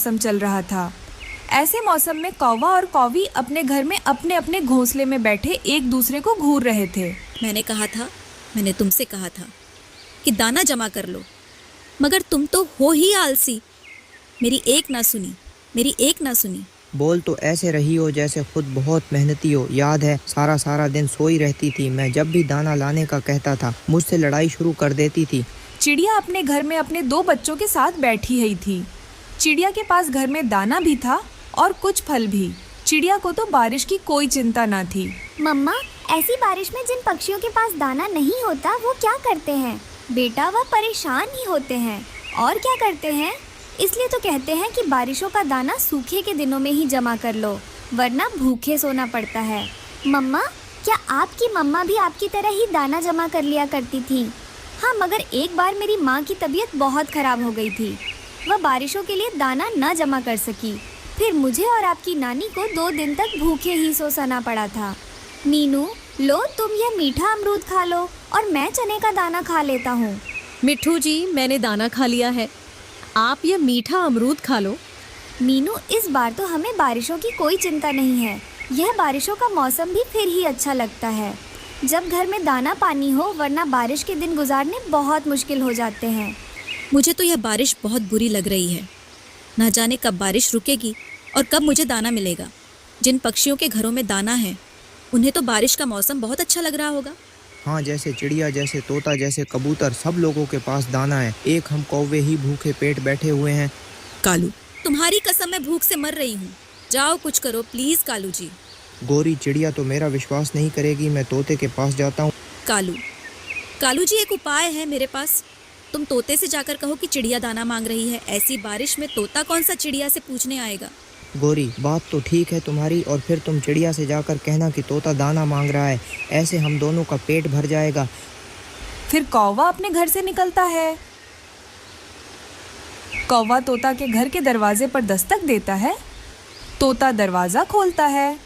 मौसम चल रहा था। ऐसे मौसम में कौवा और कौवी अपने घर में अपने अपने घोंसले में बैठे एक दूसरे को घूर रहे थे। मैंने तुमसे कहा था कि दाना जमा कर लो, मगर तुम तो हो ही आलसी। मेरी एक ना सुनी। बोल तो ऐसे रही हो जैसे खुद बहुत मेहनती हो। याद है, सारा दिन सोई रहती थी। मैं जब भी दाना लाने का कहता था मुझसे लड़ाई शुरू कर देती थी। चिड़िया अपने घर में अपने 2 बच्चों के साथ बैठी हुई थी। चिड़िया के पास घर में दाना भी था और कुछ फल भी। चिड़िया को तो बारिश की कोई चिंता न थी। मम्मा, ऐसी बारिश में जिन पक्षियों के पास दाना नहीं होता वो क्या करते हैं? बेटा, वह परेशान ही होते हैं। और क्या करते हैं? इसलिए तो कहते हैं कि बारिशों का दाना सूखे के दिनों में ही जमा कर लो, वरना भूखे सोना पड़ता है। मम्मा, क्या आपकी मम्मा भी आपकी तरह ही दाना जमा कर लिया करती थी? हाँ, मगर एक बार मेरी माँ की तबीयत बहुत ख़राब हो गई थी। वह बारिशों के लिए दाना न जमा कर सकी। फिर मुझे और आपकी नानी को 2 दिन तक भूखे ही सोना पड़ा था। मीनू, लो तुम यह मीठा अमरूद खा लो और मैं चने का दाना खा लेता हूँ। मिट्ठू जी, मैंने दाना खा लिया है, आप ये मीठा अमरूद खा लो। मीनू, इस बार तो हमें बारिशों की कोई चिंता नहीं है। यह बारिशों का मौसम भी फिर ही अच्छा लगता है, जब घर में दाना पानी हो, वरना बारिश के दिन गुजारने बहुत मुश्किल हो जाते हैं। मुझे तो यह बारिश बहुत बुरी लग रही है। ना जाने कब बारिश रुकेगी और कब मुझे दाना मिलेगा। जिन पक्षियों के घरों में दाना है उन्हें तो बारिश का मौसम बहुत अच्छा लग रहा होगा। हाँ, जैसे चिड़िया, जैसे तोता, जैसे कबूतर, सब लोगों के पास दाना है। एक हम कौवे ही भूखे पेट बैठे हुए हैं। कालू, तुम्हारी कसम मैं भूख से मर रही हूँ। जाओ कुछ करो प्लीज कालू जी। गोरी, चिड़िया तो मेरा विश्वास नहीं करेगी। मैं तोते के पास जाता हूँ। कालू जी, एक उपाय है मेरे पास। तुम तोते से जाकर कहो कि चिड़िया दाना मांग रही है। ऐसी बारिश में तोता कौन सा चिड़िया से पूछने आएगा। गोरी, बात तो ठीक है तुम्हारी, और फिर तुम चिड़िया से जाकर कहना कि तोता दाना मांग रहा है। ऐसे हम दोनों का पेट भर जाएगा। फिर कौवा अपने घर से निकलता है। कौवा तोता के घर के दरवाजे पर दस्तक देता है। तोता दरवाजा खोलता है।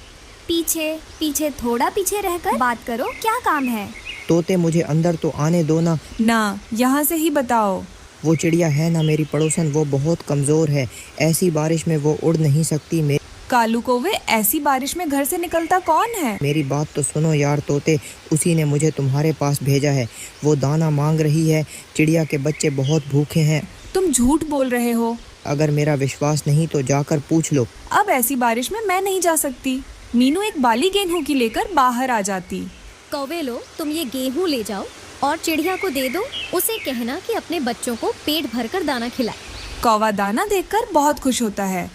पीछे थोड़ा पीछे रहकर बात करो, क्या काम है? तोते, मुझे अंदर तो आने दो ना। यहाँ से ही बताओ। वो चिड़िया है ना मेरी पड़ोसन, वो बहुत कमज़ोर है। ऐसी बारिश में वो उड़ नहीं सकती। कालू कौवे, ऐसी बारिश में घर से निकलता कौन है? मेरी बात तो सुनो यार तोते, उसी ने मुझे तुम्हारे पास भेजा है। वो दाना मांग रही है। चिड़िया के बच्चे बहुत भूखे हैं। तुम झूठ बोल रहे हो। अगर मेरा विश्वास नहीं तो जाकर पूछ लो। अब ऐसी बारिश में मैं नहीं जा सकती। मीनू एक बाली गेहूं की लेकर बाहर आ जाती। कौवे लो, तुम ये गेहूं ले जाओ और चिड़िया को दे दो। उसे कहना कि अपने बच्चों को पेट भरकर दाना खिलाए। कौवा दाना देखकर बहुत खुश होता है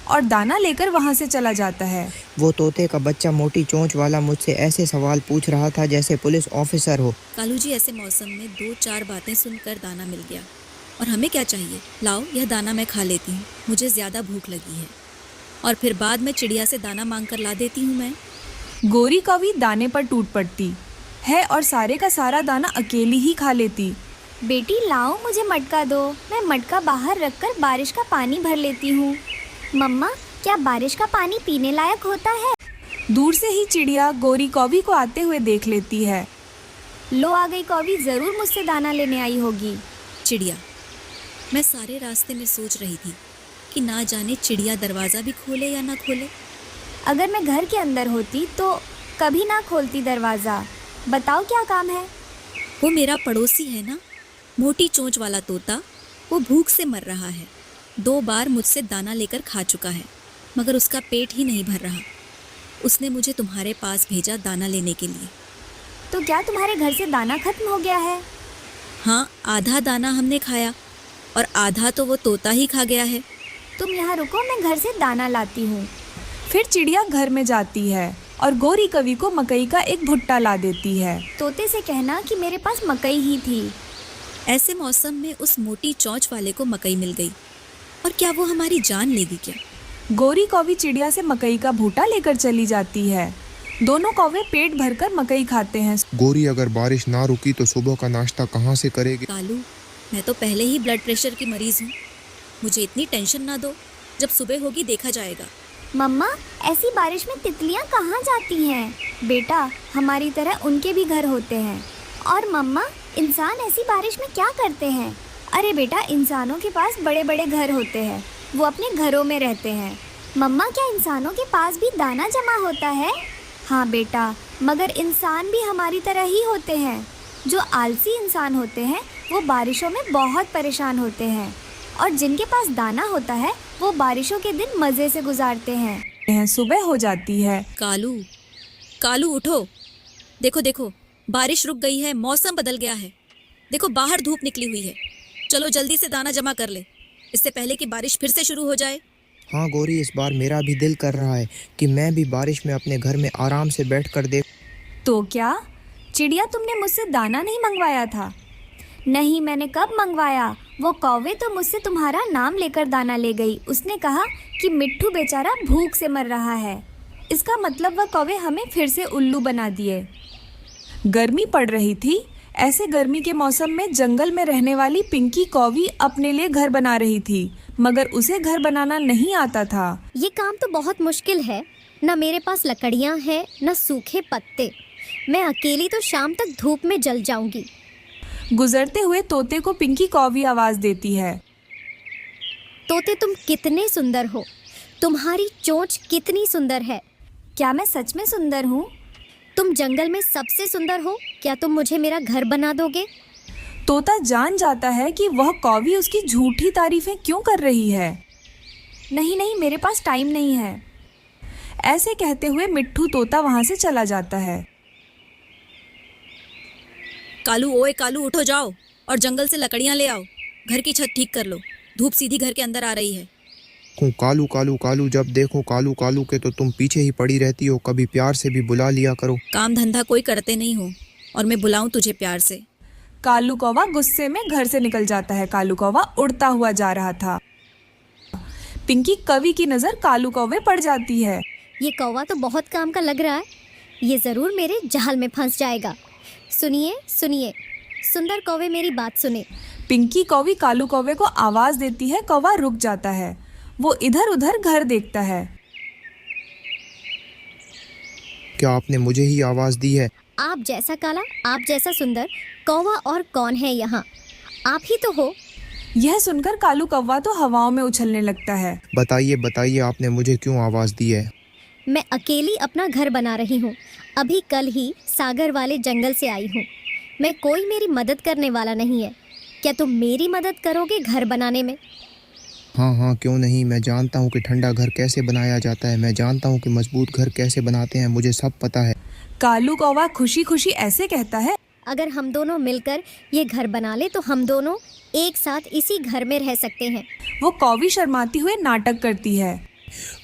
और दाना लेकर वहाँ से चला जाता है। वो तोते का बच्चा मोटी चोंच वाला मुझसे ऐसे सवाल पूछ रहा था जैसे पुलिस ऑफिसर हो। कालू जी, ऐसे मौसम में 2-4 बातें सुनकर दाना मिल गया, और हमें क्या चाहिए। लाओ, यह दाना मैं खा लेती हूँ, मुझे ज़्यादा भूख लगी है, और फिर बाद में चिड़िया से दाना मांग कर ला देती हूँ मैं। गोरी कौवी दाने पर टूट पड़ती है और सारे का सारा दाना अकेली ही खा लेती। बेटी लाओ, मुझे मटका दो, मैं मटका बाहर रखकर बारिश का पानी भर लेती हूँ। मम्मा, क्या बारिश का पानी पीने लायक होता है? दूर से ही चिड़िया गोरी कौवी को आते हुए देख लेती है। लो आ गई कौवी, जरूर मुझसे दाना लेने आई होगी। चिड़िया, मैं सारे रास्ते में सोच रही थी कि ना जाने चिड़िया दरवाज़ा भी खोले या ना खोले। अगर मैं घर के अंदर होती तो कभी ना खोलती दरवाज़ा। बताओ क्या काम है? वो मेरा पड़ोसी है ना, मोटी चोंच वाला तोता। वो भूख से मर रहा है। 2 बार मुझसे दाना लेकर खा चुका है, मगर उसका पेट ही नहीं भर रहा। उसने मुझे तुम्हारे पास भेजा दाना लेने के लिए। तो क्या तुम्हारे घर से दाना खत्म हो गया है? हाँ, आधा दाना हमने खाया और आधा तो वो तोता ही खा गया है। तुम यहाँ रुको, मैं घर से दाना लाती हूँ। फिर चिड़िया घर में जाती है और गोरी कवि को मकई का एक भुट्टा ला देती है। तोते से कहना कि मेरे पास मकई ही थी। ऐसे मौसम में उस मोटी चोंच वाले को मकई मिल गई, और क्या वो हमारी जान लेगी क्या? गोरी कौवी चिड़िया से मकई का भूटा लेकर चली जाती है। दोनों कौवे पेट भरकर मकई खाते हैं। गोरी, अगर बारिश ना रुकी तो सुबह का नाश्ता कहाँ से करेगी? कालू, मैं तो पहले ही ब्लड प्रेशर की मरीज हूँ। मुझे इतनी टेंशन ना दो, जब सुबह होगी देखा जाएगा। मम्मा, ऐसी बारिश में तितलियाँ कहाँ जाती हैं? बेटा, हमारी तरह उनके भी घर होते हैं। और मम्मा, इंसान ऐसी बारिश में क्या करते हैं? अरे बेटा, इंसानों के पास बड़े बड़े घर होते हैं, वो अपने घरों में रहते हैं। मम्मा, क्या इंसानों के पास भी दाना जमा होता है? हाँ बेटा, मगर इंसान भी हमारी तरह ही होते हैं। जो आलसी इंसान होते हैं वो बारिशों में बहुत परेशान होते हैं, और जिनके पास दाना होता है वो बारिशों के दिन मज़े से गुजारते हैं। सुबह हो जाती है। कालू, कालू उठो। देखो देखो, बारिश रुक गई है, मौसम बदल गया है। देखो बाहर धूप निकली हुई है। चलो जल्दी से दाना जमा कर ले, इससे पहले कि बारिश फिर से शुरू हो जाए। हाँ गौरी, इस बार मेरा भी दिल कर रहा है कि मैं भी बारिश में अपने घर में आराम से बैठकर देख। तो क्या चिड़िया, तुमने मुझसे दाना नहीं मंगवाया था? नहीं, मैंने कब मंगवाया? वो कौवे तो मुझसे तुम्हारा नाम लेकर दाना ले गई। उसने कहा कि मिट्ठू बेचारा भूख से मर रहा है। इसका मतलब वह कौवे हमें फिर से उल्लू बना दिए। गर्मी पड़ रही थी। ऐसे गर्मी के मौसम में जंगल में रहने वाली पिंकी कौवी अपने लिए घर बना रही थी, मगर उसे घर बनाना नहीं आता था। ये काम तो बहुत मुश्किल है। न मेरे पास लकड़ियाँ हैं, न सूखे पत्ते। मैं अकेली तो शाम तक धूप में जल जाऊंगी। गुजरते हुए तोते को पिंकी कौवी आवाज देती है। तोते, तुम कितने सुंदर हो। तुम्हारी चोंच कितनी सुंदर है। क्या मैं सच में सुंदर हूँ? तुम जंगल में सबसे सुंदर हो। क्या तुम मुझे मेरा घर बना दोगे? तोता जान जाता है कि वह कौवी उसकी झूठी तारीफें क्यों कर रही है। नहीं नहीं, मेरे पास टाइम नहीं है। ऐसे कहते हुए मिट्ठू तोता वहां से चला जाता है। कालू, ओए कालू, उठो जाओ और जंगल से लकड़ियां ले आओ। घर की छत ठीक कर लो, धूप सीधी घर के अंदर आ रही है। कालू कालू कालू, जब देखो कालू कालू के तो तुम पीछे ही पड़ी रहती हो। कभी प्यार से भी बुला लिया करो। काम धंधा कोई करते नहीं हो और मैं बुलाऊं तुझे प्यार से? कालू कौवा गुस्से में घर से निकल जाता है। कालू कौवा उड़ता हुआ जा रहा था। पिंकी कवि की नजर कालू कौवे पड़ जाती है। ये कौवा तो बहुत काम का लग रहा है। ये जरूर मेरे जाल में फंस जाएगा। सुनिए सुनिए, सुंदर कौवे, मेरी बात सुने। पिंकी कौवी कालू कौवे को आवाज देती है। कौवा रुक जाता है। वो इधर उधर घर देखता है। क्या आपने मुझे ही आवाज दी है? आप जैसा काला, आप जैसा सुंदर कौवा और कौन है यहाँ? आप ही तो हो। यह सुनकर कालू कौवा तो हवाओं में उछलने लगता है। बताइए बताइए, आपने मुझे क्यों आवाज दी है? मैं अकेली अपना घर बना रही हूँ। अभी कल ही सागर वाले जंगल से आई हूँ। मैं कोई मेरी मदद करने वाला नहीं है। क्या तुम मेरी मदद करोगे घर बनाने में? हाँ हाँ, क्यों नहीं। मैं जानता हूँ कि ठंडा घर कैसे बनाया जाता है। मैं जानता हूँ कि मजबूत घर कैसे बनाते हैं। मुझे सब पता है। कालू कौवा खुशी खुशी ऐसे कहता है। अगर हम दोनों मिलकर ये घर बना ले तो हम दोनों एक साथ इसी घर में रह सकते हैं। वो कौवी शर्माती हुए नाटक करती है।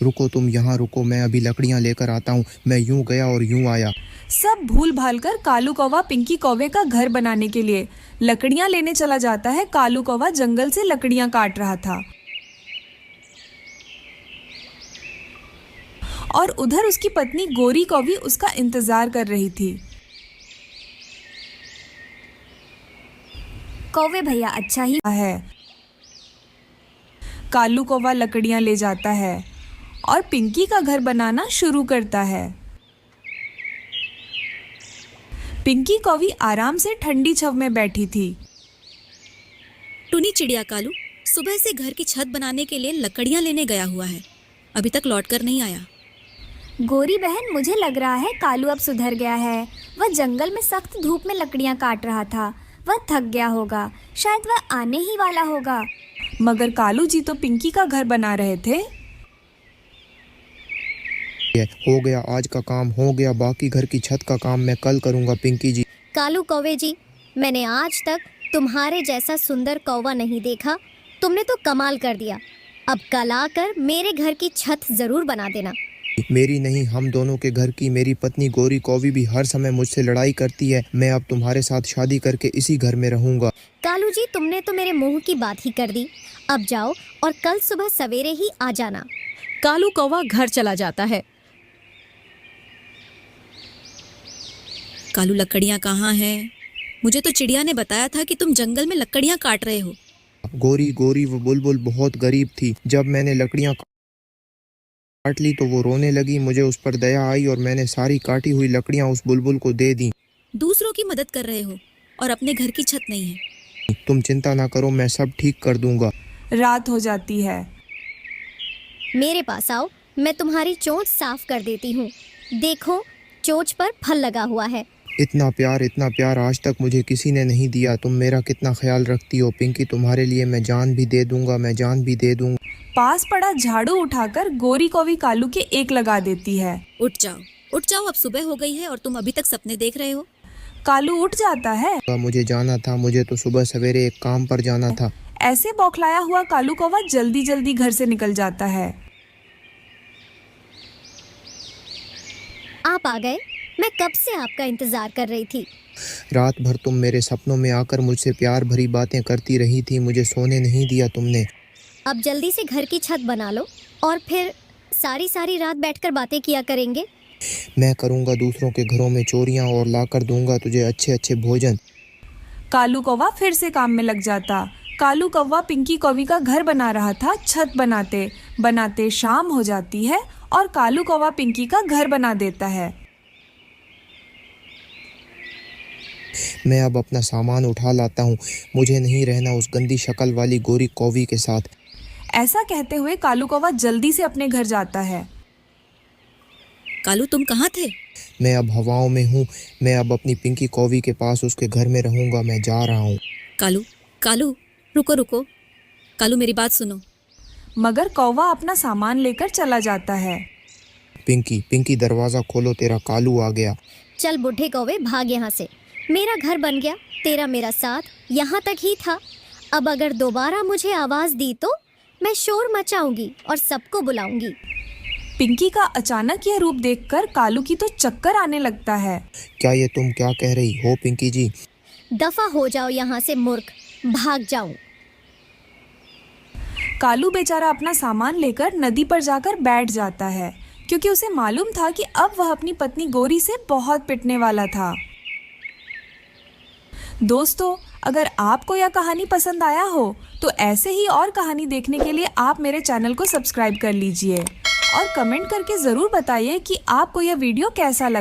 रुको, तुम यहाँ रुको, मैं अभी लकड़ियाँ लेकर आता हूँ। मैं यूं गया और यूं आया। सब भूल भाल कर कालू कौवा पिंकी कौवे का घर बनाने के लिए लकड़ियां लेने चला जाता है। कालू कौवा जंगल से लकड़ियां काट रहा था और उधर उसकी पत्नी गोरी कौवी उसका इंतजार कर रही थी। कौवे भैया, अच्छा ही है। कालू कौवा लकड़ियां ले जाता है और पिंकी का घर बनाना शुरू करता है। पिंकी कौवी आराम से ठंडी छांव में बैठी थी। टुनी चिड़िया कालू सुबह से घर की छत बनाने के लिए लकड़ियां लेने गया हुआ है, अभी तक लौटकर नहीं आया। गोरी बहन, मुझे लग रहा है कालू अब सुधर गया है। वह जंगल में सख्त धूप में लकड़ियां काट रहा था। वह थक गया होगा, शायद वह आने ही वाला होगा। मगर कालू जी तो पिंकी का घर बना रहे थे। हो गया, आज का काम हो गया। बाकी घर की छत का काम मैं कल करूँगा। पिंकी जी, कालू कौवे जी, मैंने आज तक तुम्हारे जैसा सुंदर कौवा नहीं देखा। तुमने तो कमाल कर दिया। अब कल आकर मेरे घर की छत जरूर बना देना। मेरी नहीं, हम दोनों के घर की। मेरी पत्नी गोरी कौवी भी हर समय मुझसे लड़ाई करती है। मैं अब तुम्हारे साथ शादी करके इसी घर में रहूंगा। कालू जी, तुमने तो मेरे मुंह की बात ही कर दी। अब जाओ और कल सुबह सवेरे ही आ जाना। कालू कौवा घर चला जाता है। कालू, लकड़ियां कहाँ हैं? मुझे तो चिड़िया ने बताया था कि तुम जंगल में लकड़ियां काट रहे हो। गोरी गोरी वो बुलबुल बहुत गरीब थी। जब मैंने लकड़ियां काट ली तो वो रोने लगी। मुझे उस पर दया आई और मैंने सारी काटी हुई लकड़ियां उस बुलबुल को दे दी। दूसरों की मदद कर रहे हो और अपने घर की छत नहीं है। तुम चिंता ना करो, मैं सब ठीक कर दूंगा। रात हो जाती है। मेरे पास आओ, मैं तुम्हारी चोंच साफ कर देती हूँ। देखो, चोंच पर फल लगा हुआ है। इतना प्यार आज तक मुझे किसी ने नहीं दिया। तुम मेरा कितना ख्याल रखती हो पिंकी, तुम्हारे लिए मैं जान भी दे दूंगा, मैं जान भी दे दूंगा। पास पड़ा झाड़ू उठाकर गोरी कौवी कालू के एक लगा देती है। उठ जाओ, अब सुबह हो गई है और तुम अभी तक सपने देख रहे हो। कालू उठ जाता है। मुझे जाना था, मुझे तो सुबह सवेरे एक काम पर जाना था। ऐसे बौखलाया हुआ कालू कौवा जल्दी जल्दी घर से निकल जाता है। आप आ गए, मैं कब से आपका इंतजार कर रही थी। रात भर तुम मेरे सपनों में आकर मुझसे प्यार भरी बातें करती रही थी, मुझे सोने नहीं दिया तुमने। अब जल्दी से घर की छत बना लो और फिर सारी रात बैठकर बातें किया करेंगे। मैं करूंगा दूसरों के घरों में चोरियां और लाकर दूंगा तुझे अच्छे अच्छे भोजन। कालू कौवा फिर से काम में लग जाता। कालू कौवा पिंकी कौवी का घर बना रहा था। छत बनाते बनाते शाम हो जाती है और कालू कौवा पिंकी का घर बना देता है। मैं अब अपना सामान उठा लाता हूँ, मुझे नहीं रहना उस गंदी शक्ल वाली गोरी कौवी के साथ। ऐसा कहते हुए कालू कौवा जल्दी से अपने घर जाता है। कालू, तुम कहाँ थे? मैं अब हवाओं में हूँ, मैं अब अपनी पिंकी कौवी के पास उसके घर में रहूंगा, मैं जा रहा हूँ। कालू, रुको। कालू, मेरी बात सुनो। मगर कौवा अपना सामान लेकर चला जाता है। पिंकी दरवाजा खोलो, तेरा कालू आ गया। चल बुढ़े कौवे, भाग यहाँ से। मेरा घर बन गया, तेरा मेरा साथ यहाँ तक ही था। अब अगर दोबारा मुझे आवाज दी तो मैं शोर मचाऊंगी और सबको बुलाऊंगी। पिंकी का अचानक यह रूप देखकर कालू की तो चक्कर आने लगता है। क्या ये तुम क्या कह रही हो पिंकी जी? दफा हो जाओ यहाँ से मूर्ख, भाग जाऊं। कालू बेचारा अपना सामान लेकर नदी पर जाकर बैठ जाता है, क्योंकि उसे मालूम था कि अब वह अपनी पत्नी गोरी से बहुत पिटने वाला था। दोस्तों, अगर आपको यह कहानी पसंद आया हो तो ऐसे ही और कहानी देखने के लिए आप मेरे चैनल को सब्सक्राइब कर लीजिए और कमेंट करके ज़रूर बताइए कि आपको यह वीडियो कैसा लगा।